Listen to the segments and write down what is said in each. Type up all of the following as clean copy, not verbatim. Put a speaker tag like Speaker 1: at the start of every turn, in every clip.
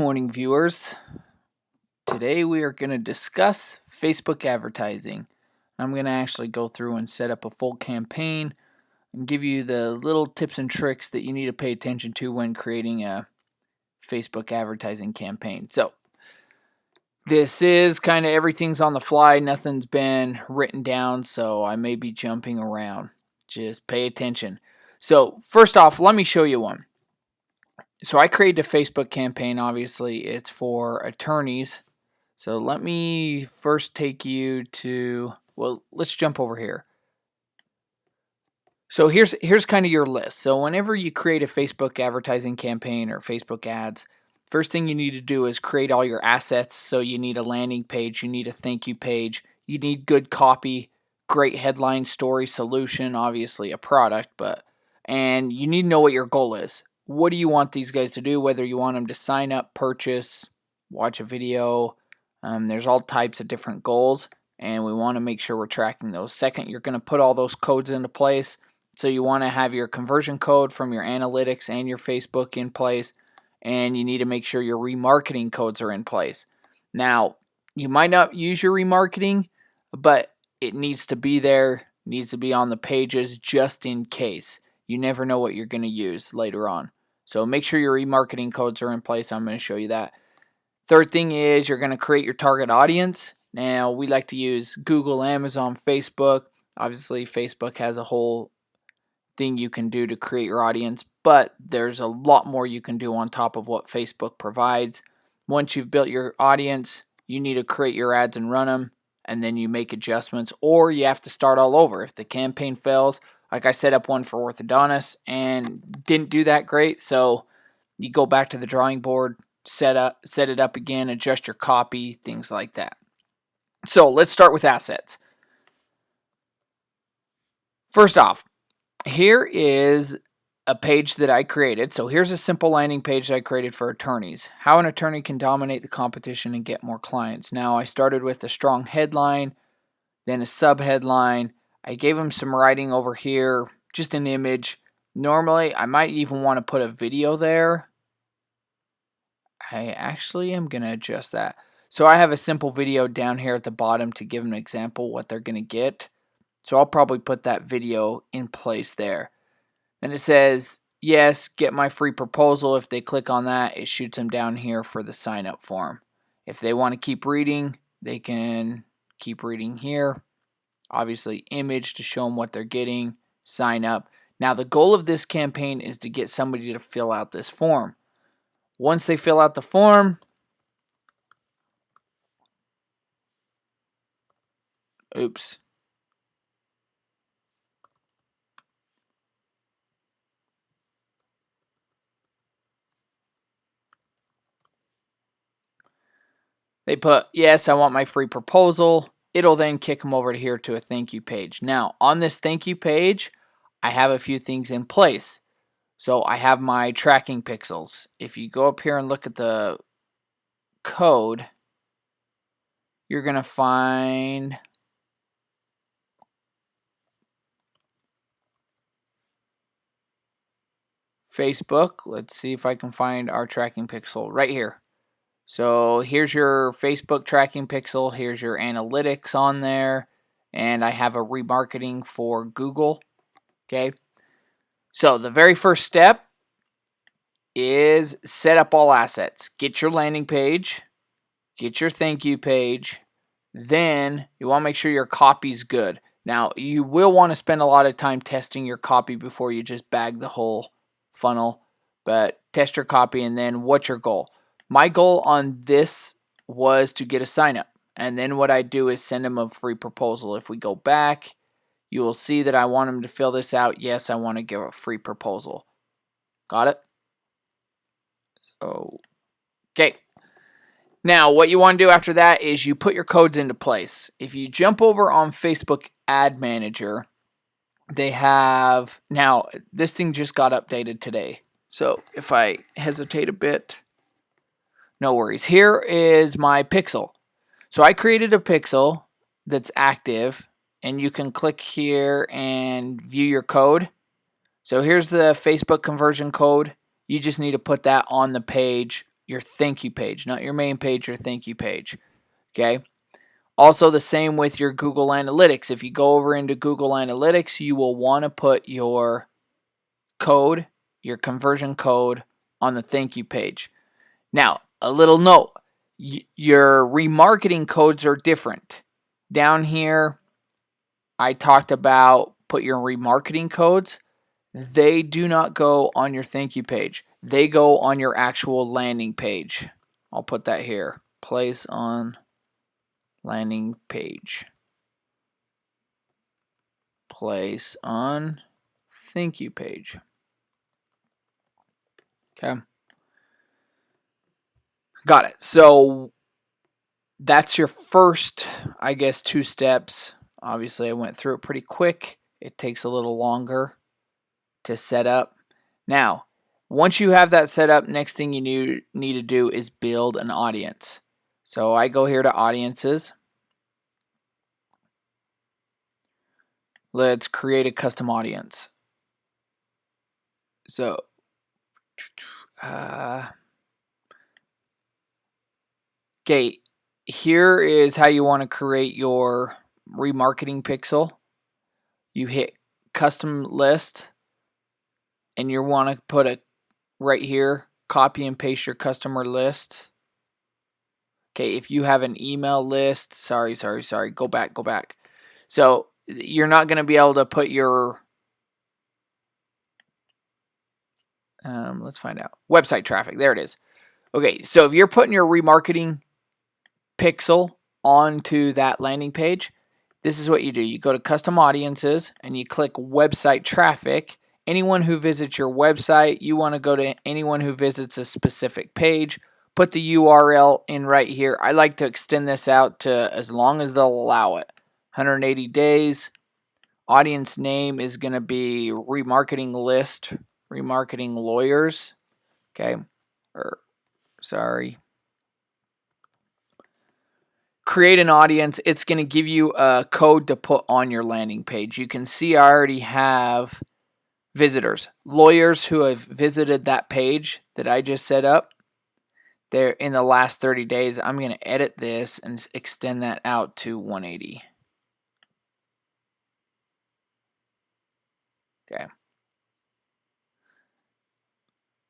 Speaker 1: Morning, viewers. Today we are going to discuss Facebook advertising. I'm going to actually go through and set up a full campaign and give you the little tips and tricks that you need to pay attention to when creating a Facebook advertising campaign. So, this is kind of everything's on the fly, nothing's been written down, so I may be jumping around. Just pay attention. So, first off, let me show you one. So I created a Facebook campaign. Obviously, it's for attorneys. So let me first take you to, well, let's jump over here. So here's kind of your list. So whenever you create a Facebook advertising campaign or Facebook ads, first thing you need to do is create all your assets. So you need a landing page, you need a thank you page, you need good copy, great headline, story, solution, obviously a product, and you need to know what your goal is. What do you want these guys to do? Whether you want them to sign up, purchase, watch a video. There's all types of different goals, and we want to make sure we're tracking those. Second, you're going to put all those codes into place. So you want to have your conversion code from your analytics and your Facebook in place, and you need to make sure your remarketing codes are in place. Now, you might not use your remarketing, but it needs to be there, needs to be on the pages just in case. You never know what you're going to use later on. So make sure your remarketing codes are in place. I'm going to show you that. Third thing is you're going to create your target audience. Now, we like to use Google, Amazon, Facebook. Obviously, Facebook has a whole thing you can do to create your audience, but there's a lot more you can do on top of what Facebook provides. Once you've built your audience, you need to create your ads and run them, and then you make adjustments, or you have to start all over. If the campaign fails, like I set up one for orthodontists and didn't do that great, so you go back to the drawing board, set it up again, adjust your copy, things like that. So let's start with assets. First off, here is a page that I created. So here's a simple landing page that I created for attorneys. How an attorney can dominate the competition and get more clients. Now, I started with a strong headline, then a sub-headline. I gave them some writing over here, just an image. Normally, I might even want to put a video there. I actually am going to adjust that. So I have a simple video down here at the bottom to give an example what they're going to get. So I'll probably put that video in place there. Then it says, yes, get my free proposal. If they click on that, it shoots them down here for the sign up form. If they want to keep reading, they can keep reading here. Obviously, image to show them what they're getting, sign up. Now, the goal of this campaign is to get somebody to fill out this form. Once they fill out the form, oops. They put, yes, I want my free proposal. It'll then kick them over to here to a thank you page. Now, on this thank you page, I have a few things in place. So I have my tracking pixels. If you go up here and look at the code, you're going to find Facebook. Let's see if I can find our tracking pixel right here. So here's your Facebook tracking pixel. Here's your analytics on there. And I have a remarketing for Google. Okay. So the very first step is set up all assets. Get your landing page. Get your thank you page. Then you want to make sure your copy's good. Now, you will want to spend a lot of time testing your copy before you just bag the whole funnel. But test your copy, and then what's your goal? My goal on this was to get a sign up. And then what I do is send them a free proposal. If we go back, you will see that I want them to fill this out. Yes, I want to give a free proposal. Got it? So, okay. Now, what you want to do after that is you put your codes into place. If you jump over on Facebook Ad Manager, they have, now, this thing just got updated today. So if I hesitate a bit, no worries. Here is my pixel. So I created a pixel that's active, and you can click here and view your code. So here's the Facebook conversion code. You just need to put that on the page. your thank you page, not your main page, your thank you page. Okay. Also the same with your Google Analytics. If you go over into Google Analytics, you will want to put your code, your conversion code on the thank you page. Now, a little note, your remarketing codes are different. Down here, I talked about put your remarketing codes. They do not go on your thank you page. They go on your actual landing page. I'll put that here. Place on landing page. Place on thank you page. Okay. Got it. So that's your first, I guess, 2 steps. Obviously, I went through it pretty quick. It takes a little longer to set up. Now, once you have that set up, next thing you need to do is build an audience. So I go here to audiences. Let's create a custom audience. So, okay, here is how you want to create your remarketing pixel. You hit custom list, and you want to put it right here, copy and paste your customer list. Okay, if you have an email list, sorry, go back. So you're not going to be able to put your, let's find out, website traffic. There it is. Okay, so if you're putting your remarketing pixel onto that landing page, this is what you do. You go to custom audiences and you click website traffic. Anyone who visits your website, you want to go to anyone who visits a specific page. Put the URL in right here. I like to extend this out to as long as they'll allow it. 180 days. Audience name is going to be remarketing list, remarketing lawyers. Okay. Create an audience. It's going to give you a code to put on your landing page. You can see I already have visitors, lawyers who have visited that page that I just set up. They're in the last 30 days. I'm going to edit this and extend that out to 180. Okay.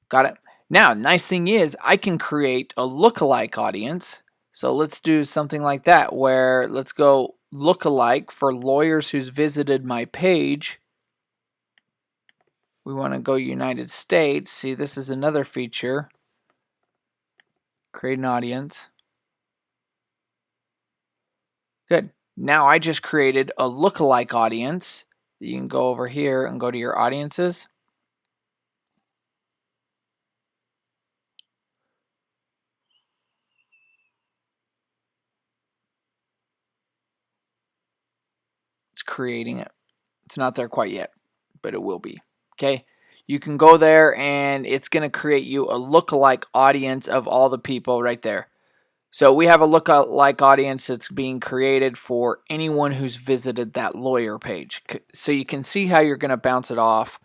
Speaker 1: Got it. Now, nice thing is I can create a lookalike audience. So let's do something like that where let's go lookalike for lawyers who's visited my page. We want to go United States. See, this is another feature. Create an audience. Good. Now I just created a lookalike audience. You can go over here and go to your audiences. It's creating it. It's not there quite yet, but it will be. Okay. You can go there and it's going to create you a lookalike audience of all the people right there. So we have a lookalike audience that's being created for anyone who's visited that lawyer page. So you can see how you're going to bounce it off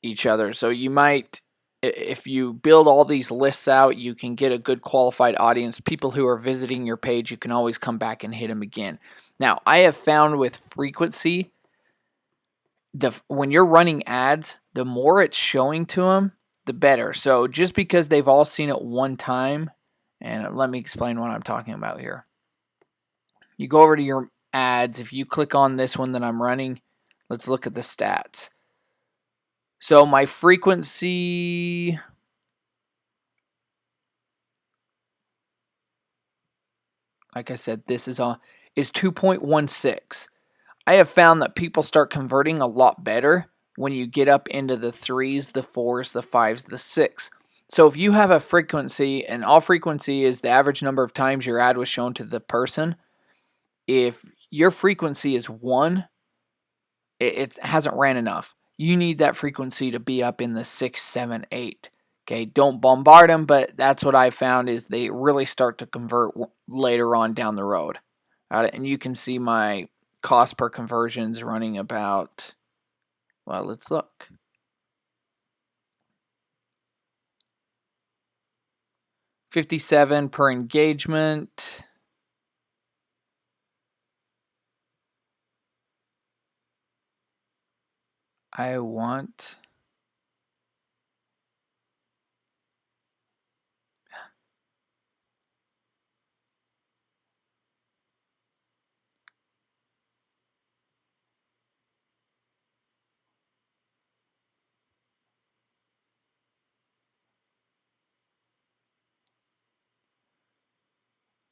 Speaker 1: each other. So you might, if you build all these lists out, you can get a good qualified audience. People who are visiting your page, you can always come back and hit them again. Now, I have found with frequency, when you're running ads, the more it's showing to them, the better. So just because they've all seen it one time, and let me explain what I'm talking about here. You go over to your ads. If you click on this one that I'm running, let's look at the stats. So my frequency, like I said, this is 2.16. I have found that people start converting a lot better when you get up into the 3s, the 4s, the 5s, the 6. So if you have a frequency, and all frequency is the average number of times your ad was shown to the person, if your frequency is 1, it hasn't ran enough. You need that frequency to be up in the 6, 7, 8. Okay, don't bombard them, but that's what I found is they really start to convert later on down the road. Got it? And you can see my cost per conversion is running about, well, let's look. 57 per engagement. I want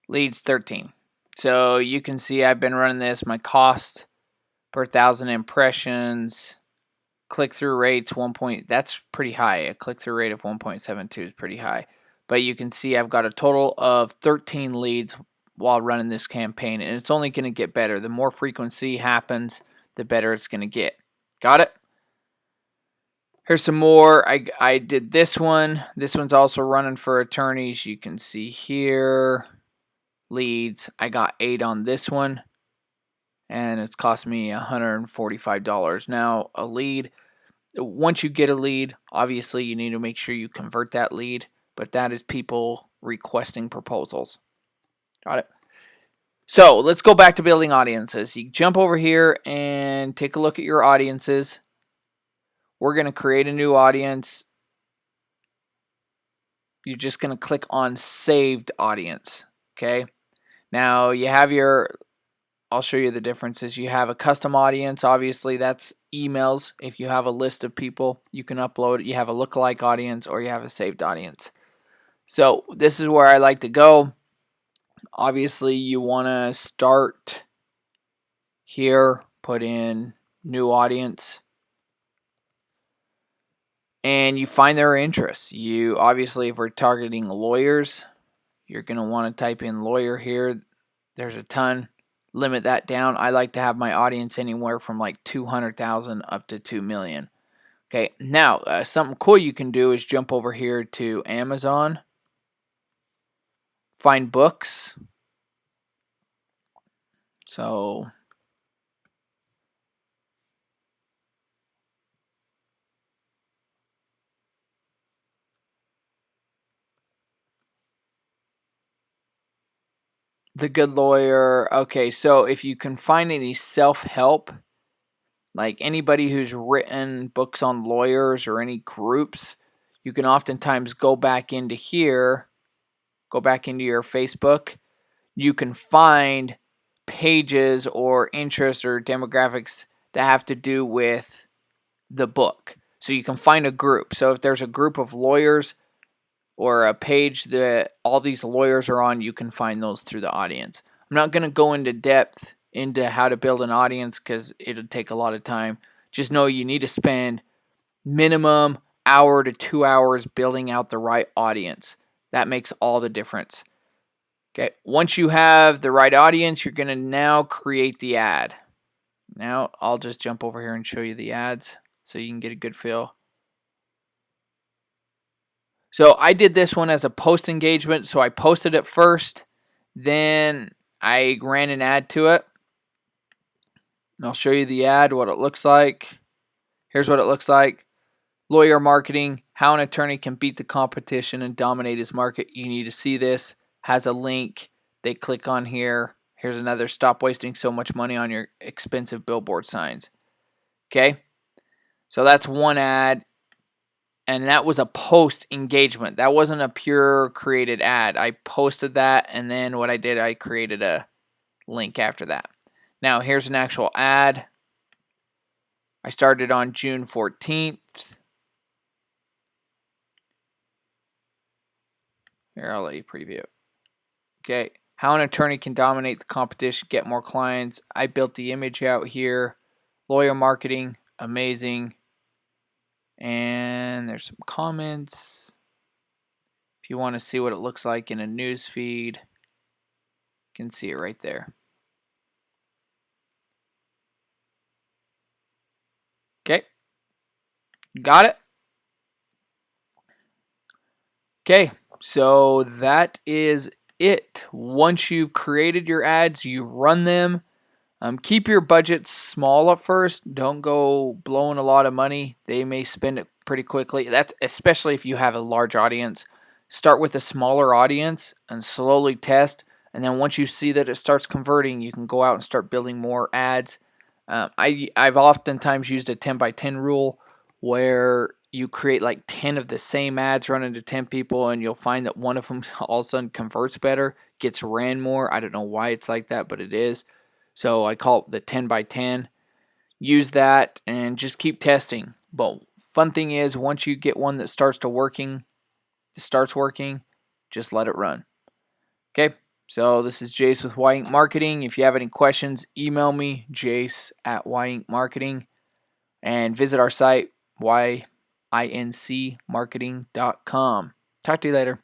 Speaker 1: leads 13. So you can see I've been running this. My cost per 1,000 impressions, click-through rates 1. That's pretty high. A click-through rate of 1.72 is pretty high. But you can see I've got a total of 13 leads while running this campaign, and it's only going to get better. The more frequency happens, the better it's going to get. Got it? Here's some more. I did this one. This one's also running for attorneys. You can see here leads. I got 8 on this one, and it's cost me $145. Now, a lead, once you get a lead, obviously you need to make sure you convert that lead, but that is people requesting proposals. Got it? So let's go back to building audiences. You jump over here and take a look at your audiences. We're going to create a new audience. You're just going to click on saved audience. Okay. Now you have your, I'll show you the differences. You have a custom audience. Obviously that's emails. If you have a list of people you can upload, you have a lookalike audience, or you have a saved audience. So this is where I like to go. Obviously you want to start here, put in new audience, and you find their interests. You obviously, if we're targeting lawyers, you're going to want to type in lawyer here. There's a ton. Limit that down. I like to have my audience anywhere from like 200,000 up to 2 million. Okay, now something cool you can do is jump over here to Amazon, find books. So The Good Lawyer. Okay, so if you can find any self-help, like anybody who's written books on lawyers or any groups, you can oftentimes go back into here, go back into your Facebook. You can find pages or interests or demographics that have to do with the book. So you can find a group. So if there's a group of lawyers or a page that all these lawyers are on, you can find those through the audience. I'm not going to go into depth into how to build an audience because it'll take a lot of time. Just know you need to spend minimum hour to 2 hours building out the right audience. That makes all the difference. Okay, once you have the right audience, you're going to now create the ad. Now I'll just jump over here and show you the ads so you can get a good feel. So I did this one as a post engagement. So I posted it first, then I ran an ad to it. And I'll show you the ad, what it looks like. Here's what it looks like. Lawyer marketing, how an attorney can beat the competition and dominate his market. You need to see this. Has a link. They click on here. Here's another. Stop wasting so much money on your expensive billboard signs. Okay. So that's one ad. And that was a post engagement. That wasn't a pure created ad. I posted that, and then what I did, I created a link after that. Now here's an actual ad. I started on June 14th. Here, I'll let you preview it. Okay, how an attorney can dominate the competition, get more clients. I built the image out here. Lawyer marketing, amazing. And there's some comments. If you want to see what it looks like in a news feed, you can see it right there. Okay, got it? Okay, so that is it. Once you've created your ads, you run them. Keep your budget small at first. Don't go blowing a lot of money. They may spend it pretty quickly. That's especially if you have a large audience. Start with a smaller audience and slowly test. And then once you see that it starts converting, you can go out and start building more ads. I've oftentimes used a 10 by 10 rule where you create like 10 of the same ads running to 10 people, and you'll find that one of them all of a sudden converts better, gets ran more. I don't know why it's like that, but it is. So I call it the 10 by 10. Use that and just keep testing. But fun thing is, once you get one that starts working, just let it run. Okay, so this is Jace with Y Inc Marketing. If you have any questions, email me, Jace at Y Inc Marketing, and visit our site, yincmarketing.com. Talk to you later.